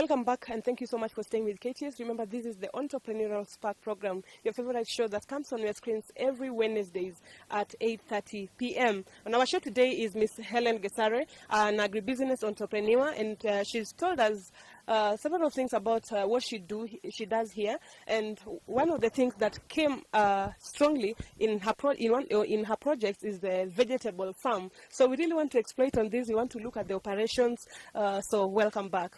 Welcome back, and thank you so much for staying with KTS. Remember, this is the Entrepreneurial Spark program, your favorite show that comes on your screens every Wednesdays at 8:30 p.m. On our show today is Miss Helen Gesare, an agribusiness entrepreneur, and she's told us several things about what she does here. And one of the things that came strongly in her projects is the vegetable farm. So we really want to exploit on this. We want to look at the operations. So welcome back.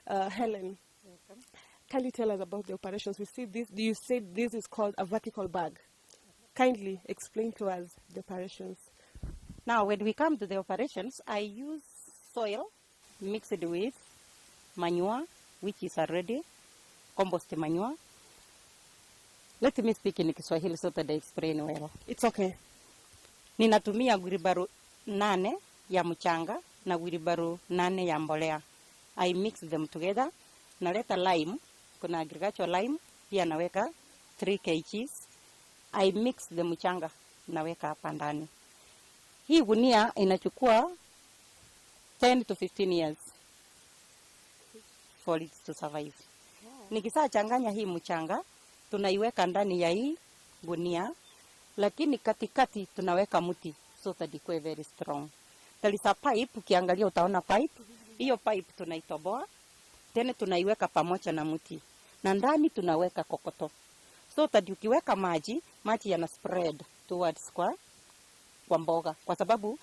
Helen, welcome. Can you tell us about the operations? We see this. You said this is called a vertical bag. Kindly explain to us the operations. Now, when we come to the operations, I use soil mixed with manure, which is already compost manure. Let me speak in Kiswahili so that I explain well. It's okay. Ninatumia wheelbarrow 8 ya mchanga na wheelbarrow 8 ya mbolea. I mix them together. Naleta lime, kuna agricultural lime, pia naweka 3 kgs. I mix the mchanga, naweka hapa ndani. Hii gunia inachukua 10 to 15 years for it to survive. Nikisa changanya hii mchanga, tunaiweka ndani ya hii gunia, lakini katikati tunaweka mti so that ikuwe very strong. There is a pipe, ukiangalia utaona pipe. Hiyo pipe tunaitoboa, tena tunaiweka pamoja na mti. Na ndani tunaweka kokoto. So that ukiweka maji yana spread towards kwa mboga. Kwa sababu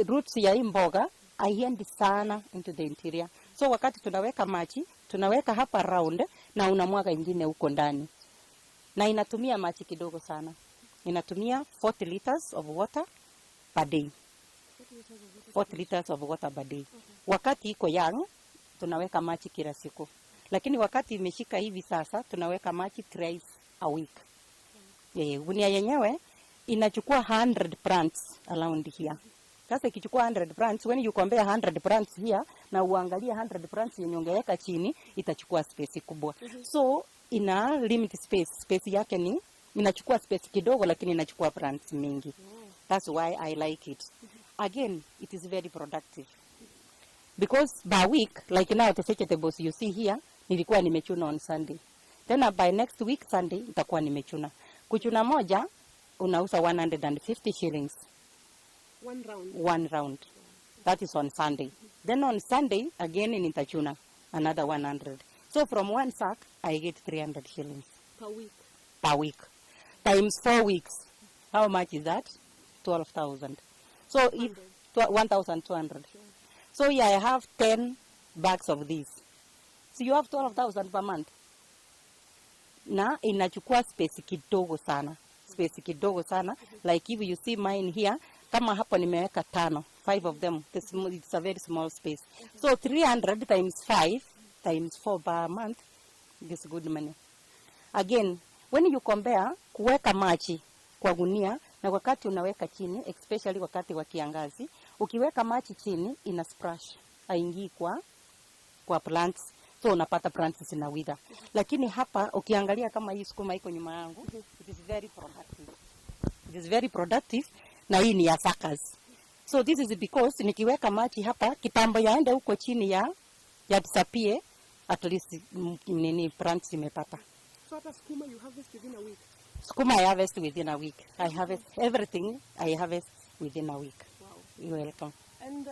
roots ya hii mboga haiendi sana into the interior. So wakati tunaweka maji, tunaweka hapa round na unamwaga ingine huko ndani. Na inatumia maji kidogo sana. Inatumia 40 liters of water per day. 40 liters of water per day. Wakati iko young, tunaweka maji kila siku. Lakini wakati imeshika hivi sasa, tunaweka maji thrice a week. Gunia yenyewe inachukua 100 plants around here. Sasa ikichukua 100 plants, when you compare 100 plants here na uangalia 100 plants yenye ungeweka chini, itachukua space kubwa. So ina limit space. Space yake ni inachukua space kidogo lakini inachukua plants mingi. That's why I like it. Again, it is very productive. Because by week, like now the vegetables you see here, nilikuwa nimechuna on Sunday. Then by next week Sunday, nitakuwa nimechuna. Kuchuna moja, unauza 150 shillings. One round? One round. That is on Sunday. Then on Sunday, again nitachuna another 100. So from one sack, I get 300 shillings. Per week? Per week. Times 4 weeks. How much is that? 12,000. So if 1,200. So yeah, I have 10 bags of these. So you have 12,000 per month. Na inachukua space kidogo sana. Space kidogo sana. Like if you see mine here, kama hapo nimeweka 5 of them. It's a very small space. So 300 times 5 times 4 per month is good money. Again, when you compare kuweka maji kwa gunia na wakati unaweka chini, especially wakati wa kiangazi, ukiweka maji chini ina splash, haingii kwa plants, so unapata plants zina wither. Lakini hapa ukiangalia kama hii sukuma iko nyuma yangu, it is very productive. It is very productive na hii ni ya suckers. So this is because nikiweka maji hapa, kitambo yaende huko chini ya disappear, at least plants imepata. So hata sukuma you harvest within a week? Sukuma I harvest within a week. I harvest everything. I harvest within a week. Wow. You're welcome. And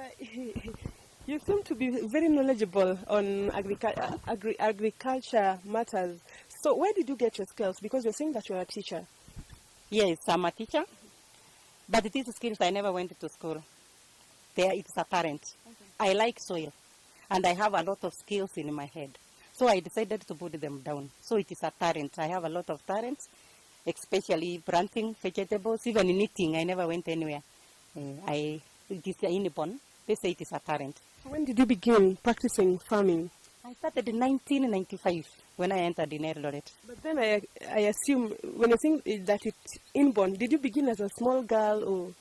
you seem to be very knowledgeable on agriculture matters. So where did you get your skills? Because you're saying that you're a teacher. Yes, I'm a teacher. But these skills, I never went to school. It's apparent. Okay. I like soil. And I have a lot of skills in my head. So I decided to put them down. So it is a talent. I have a lot of talents, especially planting vegetables, even knitting. I never went anywhere. It is inborn. They say it is a talent. When did you begin practicing farming? I started in 1995 when I entered in Eldoret. But then I assume, when you think that it's inborn, did you begin as a small girl or?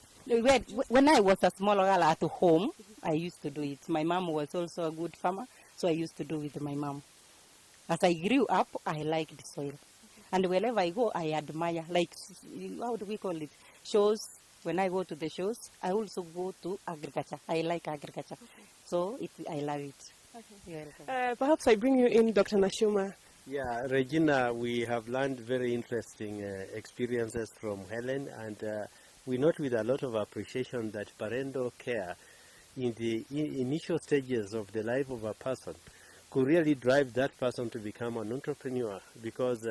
When I was a small girl at home, I used to do it. My mom was also a good farmer, so I used to do it with my mom. As I grew up, I liked the soil. And wherever I go, I admire, like, how do we call it? Shows. When I go to the shows, I also go to agriculture. I like agriculture. Okay. So I love it. You're welcome. Perhaps I bring you in, Dr. Nashuma. Yeah, Regina, we have learned very interesting experiences from Helen, and we note with a lot of appreciation that parental care in the initial stages of the life of a person could really drive that person to become an entrepreneur, because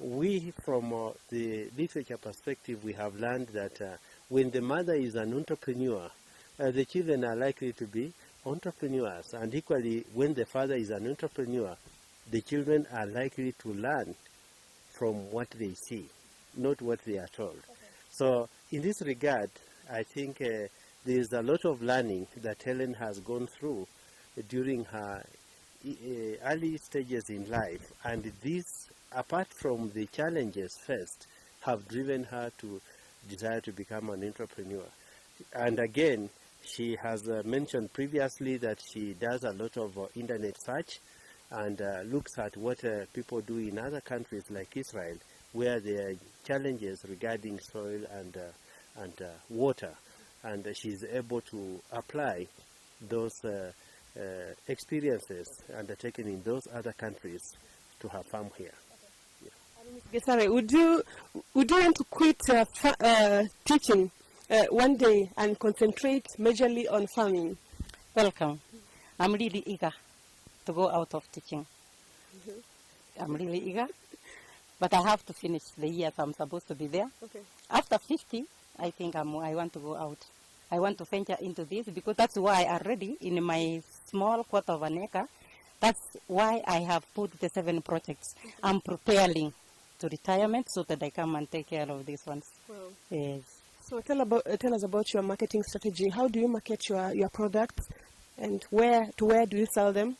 we, from the literature perspective, we have learned that when the mother is an entrepreneur, the children are likely to be entrepreneurs, and equally, when the father is an entrepreneur, the children are likely to learn from what they see, not what they are told. Okay. So in this regard, I think there is a lot of learning that Helen has gone through during her early stages in life, and these, apart from the challenges first, have driven her to desire to become an entrepreneur. And again, she has mentioned previously that she does a lot of internet search and looks at what people do in other countries like Israel, where there are challenges regarding soil and water, and she's able to apply those experiences undertaken in those other countries to her farm here. Okay. Gesare, would you want to quit teaching one day and concentrate majorly on farming? Welcome. I'm really eager to go out of teaching. I'm really eager, but I have to finish the years I'm supposed to be there. Okay. After 50, I think I want to go out. I want to venture into this, because that's why already in my small quarter of an acre, that's why I have put the 7 projects. I'm preparing to retirement so that I come and take care of these ones. Wow. Yes. So tell us about your marketing strategy. How do you market your products, and where do you sell them?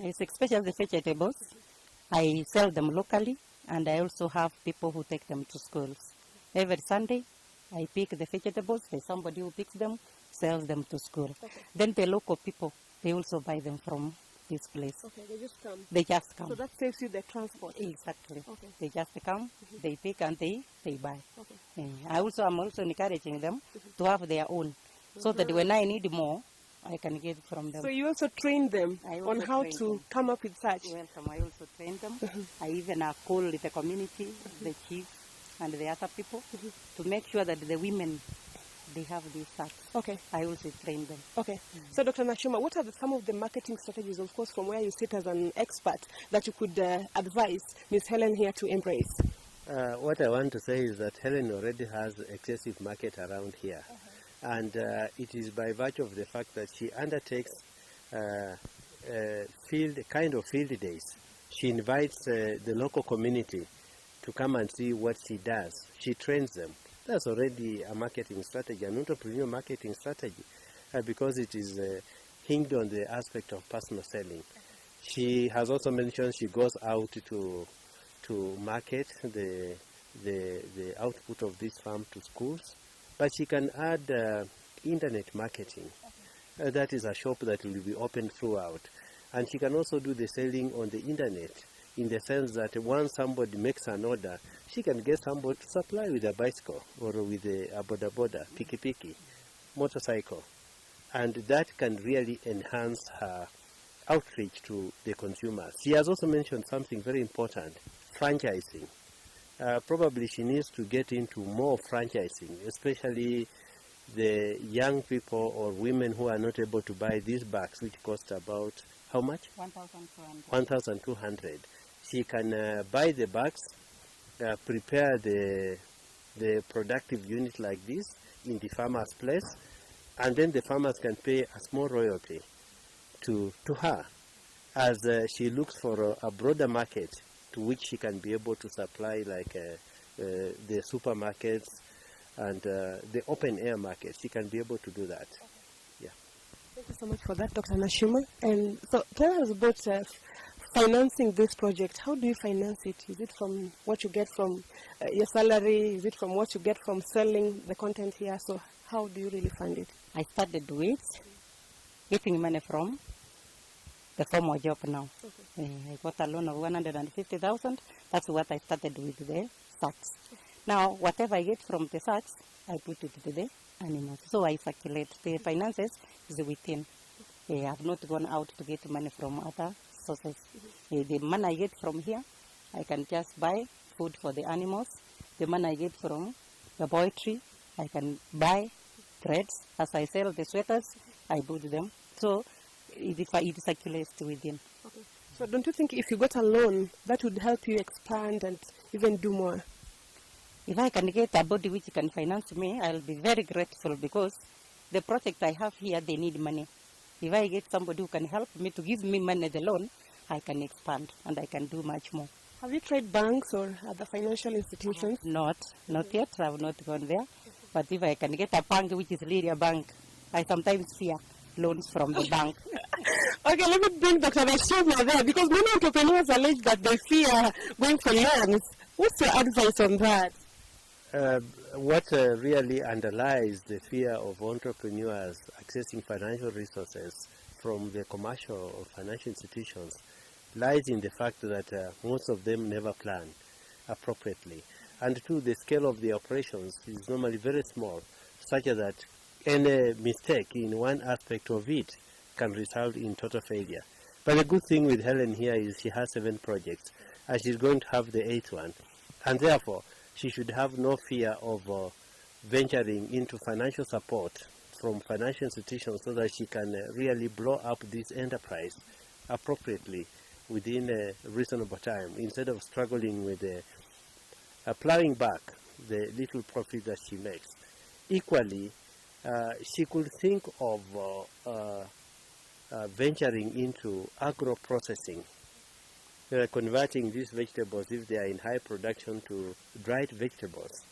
It's especially the vegetables. I sell them locally, and I also have people who take them to schools. Every Sunday, I pick the vegetables. There's somebody who picks them, sells them to school. Okay. Then the local people, they also buy them from this place. Okay, they just come. They just come. So that saves you the transport. Exactly. Okay. They just come, they pick, and they buy. Okay. I'm also encouraging them to have their own, so that when I need more, I can get it from them. So you also train them on how to come up with such? Welcome. I also train them. I even call the community, the chief, and the other people to make sure that the women, they have these sacks. Okay. I also train them. Okay. So Dr. Nashuma, what are some of the marketing strategies, of course, from where you sit as an expert, that you could advise Ms. Helen here to embrace? What I want to say is that Helen already has excessive market around here. And it is by virtue of the fact that she undertakes field days. She invites the local community to come and see what she does. She trains them. That's already a marketing strategy, an entrepreneurial marketing strategy, because it is hinged on the aspect of personal selling. She has also mentioned she goes out to market the output of this farm to schools. But she can add internet marketing. That is a shop that will be open throughout. And she can also do the selling on the internet, in the sense that once somebody makes an order, she can get somebody to supply with a bicycle or with a boda, piki, motorcycle. And that can really enhance her outreach to the consumers. She has also mentioned something very important, franchising. Probably she needs to get into more franchising, especially the young people or women who are not able to buy these bags, which cost about, how much? 1,200. 1,200. She can buy the bags, prepare the productive unit like this in the farmer's place, and then the farmers can pay a small royalty to her as she looks for a broader market to which she can be able to supply, like the supermarkets and the open-air market. She can be able to do that. Yeah. Thank you so much for that, Dr. Nashuma. And so tell us about financing this project. How do you finance it? Is it from what you get from your salary? Is it from what you get from selling the content here? So how do you really fund it? I started with getting money from the former job now. Okay. I got a loan of 150,000. That's what I started with the sacks. Now, whatever I get from the sacks, I put it to the animals. So I circulate. The finances is within. I've not gone out to get money from other sources. The money I get from here, I can just buy food for the animals. The money I get from the poultry, I can buy threads. As I sell the sweaters, I do them. So it circulates within. Okay. So don't you think if you got a loan, that would help you expand and even do more? If I can get a body which can finance me, I'll be very grateful, because the project I have here, they need money. If I get somebody who can help me to give me money, the loan, I can expand and I can do much more. Have you tried banks or other financial institutions? Not yet. I have not gone there. But if I can get a bank which is really a bank, I sometimes fear loans from the bank. Okay, let me bring Dr. Regina there, because many entrepreneurs allege that they fear going for loans. What's your advice on that? What really underlies the fear of entrepreneurs accessing financial resources from the commercial or financial institutions lies in the fact that most of them never plan appropriately. And two, the scale of the operations is normally very small, such that any mistake in one aspect of it can result in total failure. But the good thing with Helen here is she has 7 projects, and she's going to have the 8th one. And therefore, she should have no fear of venturing into financial support from financial institutions, so that she can really blow up this enterprise appropriately within a reasonable time, instead of struggling with plowing back the little profit that she makes. Equally, she could think of venturing into agro-processing, converting these vegetables, if they are in high production, to dried vegetables.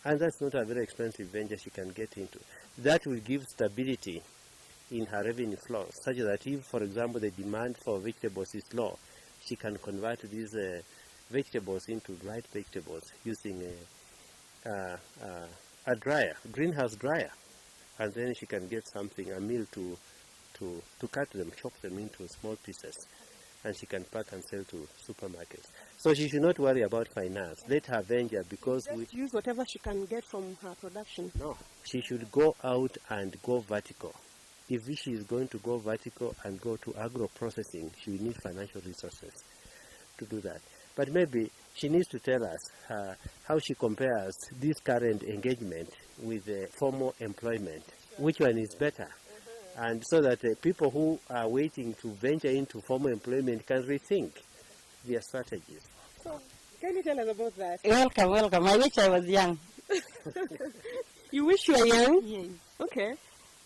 And that's not a very expensive venture she can get into. That will give stability in her revenue flow, such that if, for example, the demand for vegetables is low, she can convert these vegetables into dried vegetables using a dryer, greenhouse dryer. And then she can get something, a meal to cut them, chop them into small pieces, and she can pack and sell to supermarkets. So she should not worry about finance. Let her venture, because Just use whatever she can get from her production. no, she should go out and go vertical. If she is going to go vertical and go to agro-processing, she will need financial resources to do that. But maybe she needs to tell us how she compares this current engagement with formal employment. Which one is better? And so that people who are waiting to venture into formal employment can rethink their strategies. So, can you tell us about that? Welcome. I wish I was young. You wish you were young? Yes. Okay.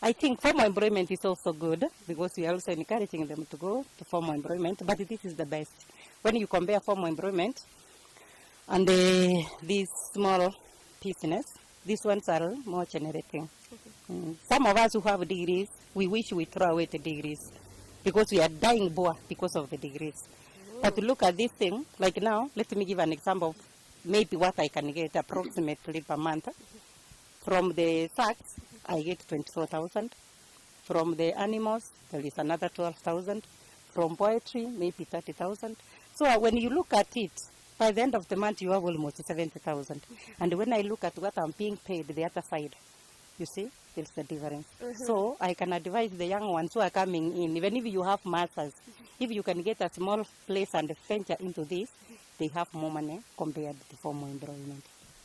I think formal employment is also good, because we are also encouraging them to go to formal employment, but this is the best. When you compare formal employment and these small business, these ones are more generating. Okay. Some of us who have degrees, we wish we throw away the degrees, because we are dying poor because of the degrees. But look at this thing, like now, let me give an example of maybe what I can get approximately per month. From the sacks, I get 24,000. From the animals, there is another 12,000. From poultry, maybe 30,000. So when you look at it, by the end of the month, you have almost 70,000. And when I look at what I'm being paid the other side, you see, there's the difference. So I can advise the young ones who are coming in, even if you have masters, if you can get a small place and venture into this, they have more money compared to formal employment.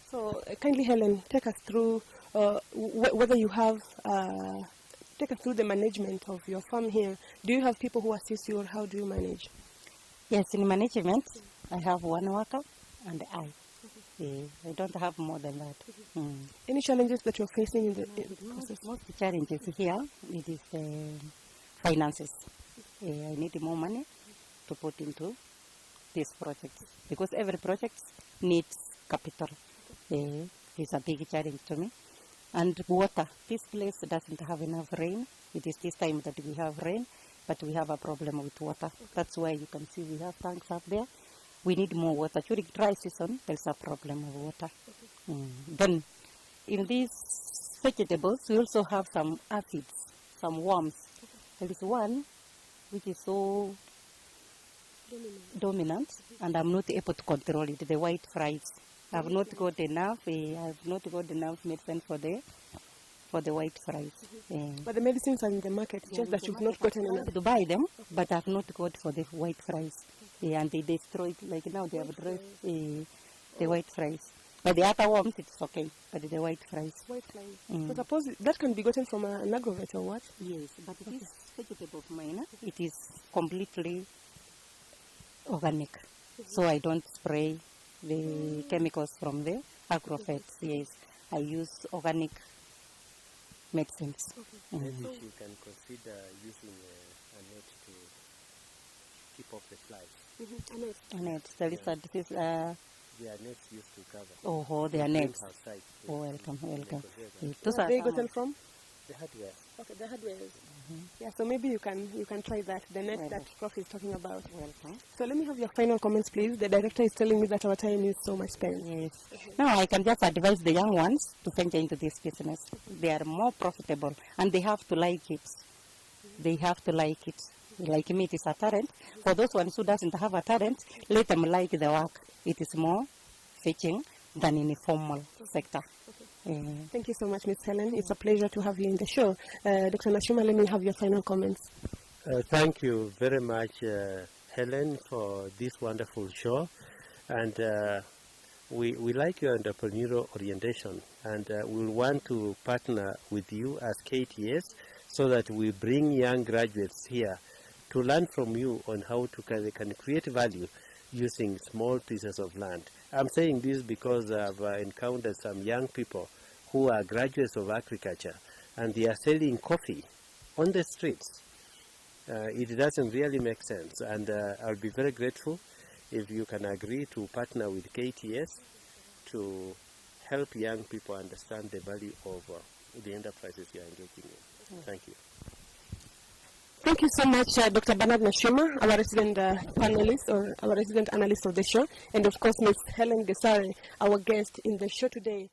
So, kindly, Helen, take us through whether you have, take us through the management of your farm here. Do you have people who assist you, or how do you manage? Yes, in management, I have one worker and I. I don't have more than that. Any challenges that you're facing in the process? Most challenges here, it is finances. I need more money to put into this project, because every project needs capital. It's a big challenge to me. And water. This place doesn't have enough rain. It is this time that we have rain, but we have a problem with water. That's why you can see we have tanks up there. We need more water. During dry season, there's a problem of water. Then, in these vegetables, we also have some acids, some worms. There is one which is so dominant, and I'm not able to control it, the white flies. I've not got enough medicine for the for the white fries. But the medicines are in the market, it's just that you've not gotten enough. To buy them, but I've not got for the white fries. And they destroyed, like now they have dropped the white fries. But the other ones, it's okay, but the white fries. White fries. So suppose that can be gotten from an agrovet or what? Yes, but this vegetable of mine, it is completely organic. So I don't spray the chemicals from the agrovets. Yes, I use organic medicines. Maybe you can consider using a net to keep off the flies. A net. There is a, this is They are nets used to cover. oh, they are nets. Outside. Oh, welcome. Where are they gotten from? The hardware. Okay, the hardware. Yeah, so maybe you can try that, the net that Prof is talking about. Welcome. So let me have your final comments, please. The director is telling me that our time is so much spent. Yes. Now I can just advise the young ones to venture into this business. They are more profitable and they have to like it. They have to like it. Like me, it is a talent. For those ones who doesn't have a talent, let them like the work. It is more fetching than in a formal sector. Thank you so much, Ms. Helen. It's a pleasure to have you in the show. Dr. Nashima, let me have your final comments. Thank you very much, Helen, for this wonderful show. And we like your entrepreneurial orientation. And we'll want to partner with you as KTS so that we bring young graduates here to learn from you on how they can create value using small pieces of land. I'm saying this because I've encountered some young people who are graduates of agriculture and they are selling coffee on the streets. It doesn't really make sense, and I'll be very grateful if you can agree to partner with KTS to help young people understand the value of the enterprises you are engaging in. Thank you. Thank you so much, Dr. Bernard Nashima, our resident panelist or our resident analyst of the show, and of course, Ms. Helen Gesare, our guest in the show today.